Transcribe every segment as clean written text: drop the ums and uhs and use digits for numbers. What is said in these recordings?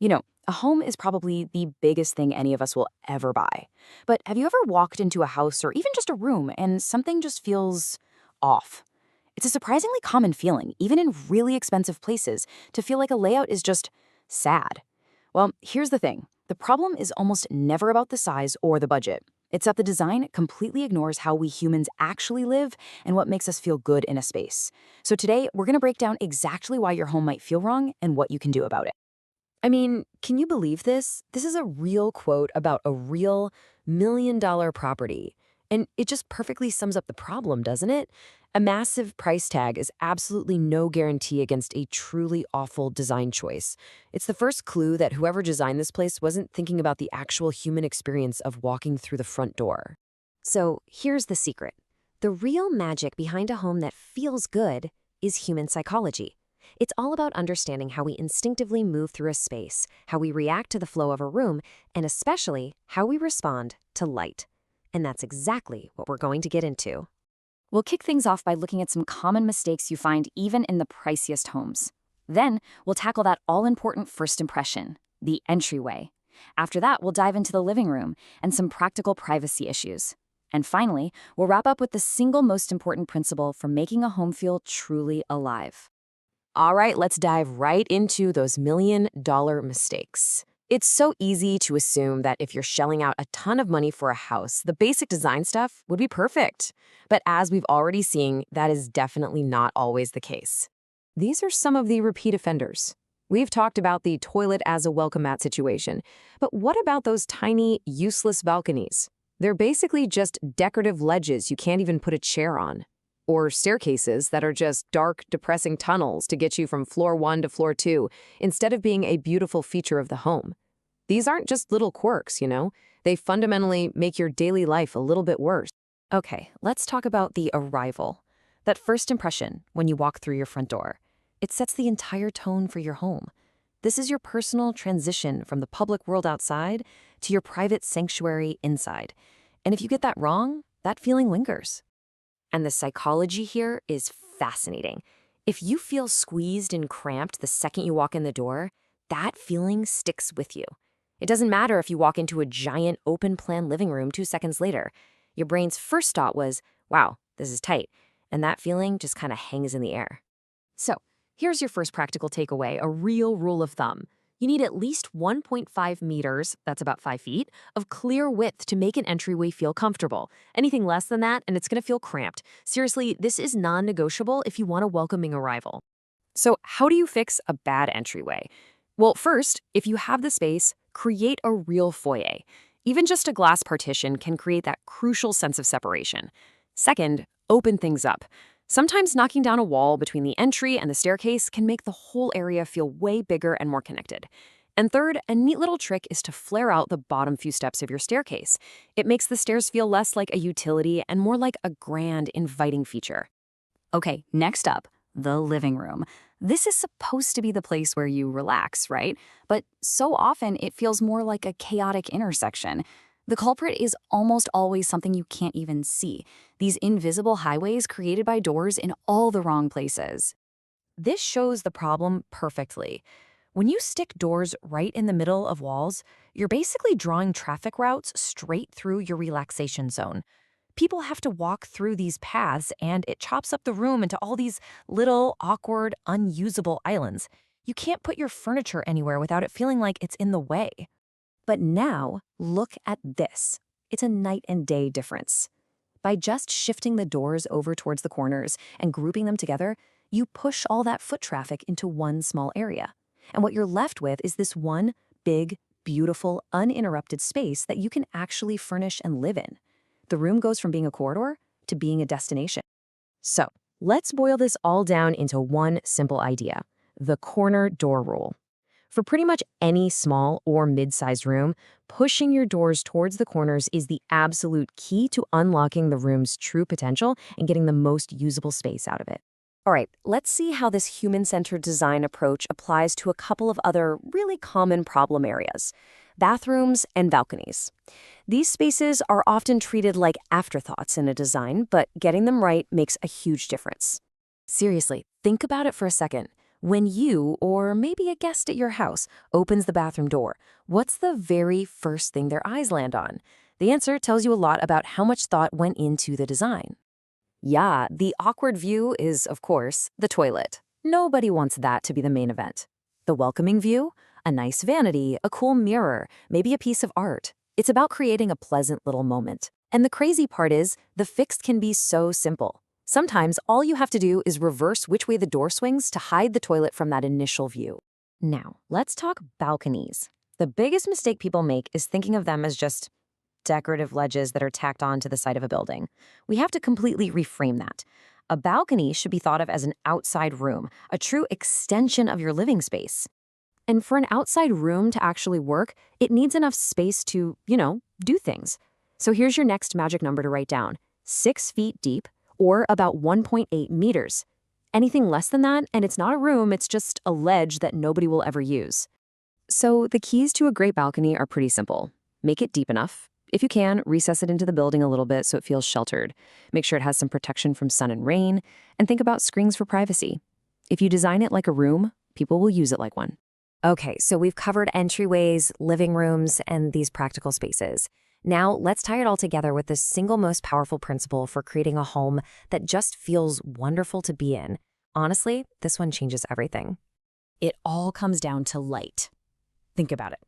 A home is probably the biggest thing any of us will ever buy. But have you ever walked into a house or even just a room and something just feels off? It's a surprisingly common feeling, even in really expensive places, to feel like a layout is just sad. Well, here's the thing. The problem is almost never about the size or the budget. It's that the design completely ignores how we humans actually live and what makes us feel good in a space. So today, we're going to break down exactly why your home might feel wrong and what you can do about it. I mean, can you believe this? This is a real quote about a real $1 million property. And it just perfectly sums up the problem, doesn't it? A massive price tag is absolutely no guarantee against a truly awful design choice. It's the first clue that whoever designed this place wasn't thinking about the actual human experience of walking through the front door. So here's the secret. The real magic behind a home that feels good is human psychology. It's all about understanding how we instinctively move through a space, how we react to the flow of a room, and especially how we respond to light. And that's exactly what we're going to get into. We'll kick things off by looking at some common mistakes you find even in the priciest homes. Then, we'll tackle that all-important first impression, the entryway. After that, we'll dive into the living room and some practical privacy issues. And finally, we'll wrap up with the single most important principle for making a home feel truly alive. All right, let's dive right into those $1 million mistakes. It's so easy to assume that if you're shelling out a ton of money for a house, the basic design stuff would be perfect. But as we've already seen, that is definitely not always the case. These are some of the repeat offenders. We've talked about the toilet as a welcome mat situation, but what about those tiny, useless balconies? They're basically just decorative ledges you can't even put a chair on. Or staircases that are just dark, depressing tunnels to get you from floor 1 to floor 2, instead of being a beautiful feature of the home. These aren't just little quirks, They fundamentally make your daily life a little bit worse. Okay, let's talk about the arrival. That first impression when you walk through your front door. It sets the entire tone for your home. This is your personal transition from the public world outside to your private sanctuary inside. And if you get that wrong, that feeling lingers. And the psychology here is fascinating. If you feel squeezed and cramped the second you walk in the door, that feeling sticks with you. It doesn't matter if you walk into a giant open-plan living room 2 seconds later. Your brain's first thought was, wow, this is tight. And that feeling just kind of hangs in the air. So, here's your first practical takeaway, a real rule of thumb. You need at least 1.5 meters, that's about 5 feet, of clear width to make an entryway feel comfortable. Anything less than that, and it's going to feel cramped. Seriously, this is non-negotiable if you want a welcoming arrival. So how do you fix a bad entryway? Well, first, if you have the space, create a real foyer. Even just a glass partition can create that crucial sense of separation. Second, open things up. Sometimes knocking down a wall between the entry and the staircase can make the whole area feel way bigger and more connected. And third, a neat little trick is to flare out the bottom few steps of your staircase. It makes the stairs feel less like a utility and more like a grand, inviting feature. Okay, next up, the living room. This is supposed to be the place where you relax, right? But so often it feels more like a chaotic intersection. The culprit is almost always something you can't even see. These invisible highways created by doors in all the wrong places. This shows the problem perfectly. When you stick doors right in the middle of walls, you're basically drawing traffic routes straight through your relaxation zone. People have to walk through these paths, and it chops up the room into all these little, awkward, unusable islands. You can't put your furniture anywhere without it feeling like it's in the way. But now, look at this. It's a night and day difference. By just shifting the doors over towards the corners and grouping them together, you push all that foot traffic into one small area. And what you're left with is this one big, beautiful, uninterrupted space that you can actually furnish and live in. The room goes from being a corridor to being a destination. So, let's boil this all down into one simple idea: the corner door rule. For pretty much any small or mid-sized room, pushing your doors towards the corners is the absolute key to unlocking the room's true potential and getting the most usable space out of it. All right, let's see how this human-centered design approach applies to a couple of other really common problem areas: bathrooms and balconies. These spaces are often treated like afterthoughts in a design, but getting them right makes a huge difference. Seriously, think about it for a second. When you, or maybe a guest at your house, opens the bathroom door, what's the very first thing their eyes land on? The answer tells you a lot about how much thought went into the design. Yeah, the awkward view is, of course, the toilet. Nobody wants that to be the main event. The welcoming view? A nice vanity, a cool mirror, maybe a piece of art. It's about creating a pleasant little moment. And the crazy part is, the fix can be so simple. Sometimes all you have to do is reverse which way the door swings to hide the toilet from that initial view. Now, let's talk balconies. The biggest mistake people make is thinking of them as just decorative ledges that are tacked on to the side of a building. We have to completely reframe that. A balcony should be thought of as an outside room, a true extension of your living space. And for an outside room to actually work, it needs enough space to, do things. So here's your next magic number to write down: 6 feet deep, or about 1.8 meters. Anything less than that, and it's not a room, it's just a ledge that nobody will ever use. So the keys to a great balcony are pretty simple. Make it deep enough. If you can, recess it into the building a little bit so it feels sheltered. Make sure it has some protection from sun and rain, and think about screens for privacy. If you design it like a room, people will use it like one. Okay, so we've covered entryways, living rooms, and these practical spaces. Now, let's tie it all together with the single most powerful principle for creating a home that just feels wonderful to be in. Honestly, this one changes everything. It all comes down to light. Think about it.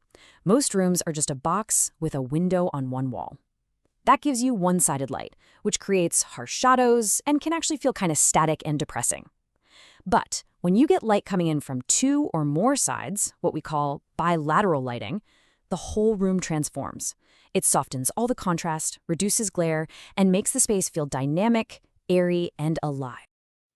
Most rooms are just a box with a window on one wall. That gives you one-sided light, which creates harsh shadows and can actually feel kind of static and depressing. But when you get light coming in from 2 or more sides, what we call bilateral lighting, the whole room transforms. It softens all the contrast, reduces glare, and makes the space feel dynamic, airy, and alive.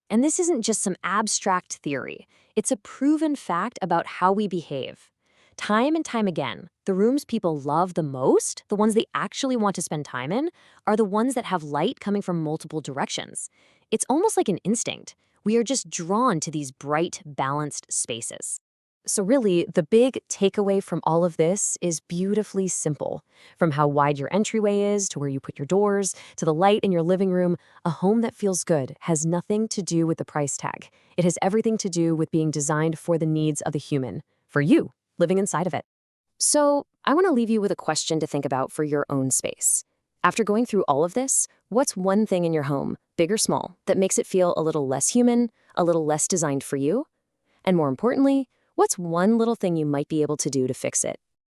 And this isn't just some abstract theory. It's a proven fact about how we behave. Time and time again, the rooms people love the most, the ones they actually want to spend time in, are the ones that have light coming from multiple directions. It's almost like an instinct. We are just drawn to these bright, balanced spaces. So really, the big takeaway from all of this is beautifully simple. From how wide your entryway is, to where you put your doors, to the light in your living room, a home that feels good has nothing to do with the price tag. It has everything to do with being designed for the needs of the human, for you, living inside of it. So I want to leave you with a question to think about for your own space. After going through all of this, what's one thing in your home, big or small, that makes it feel a little less human, a little less designed for you? And more importantly, what's one little thing you might be able to do to fix it?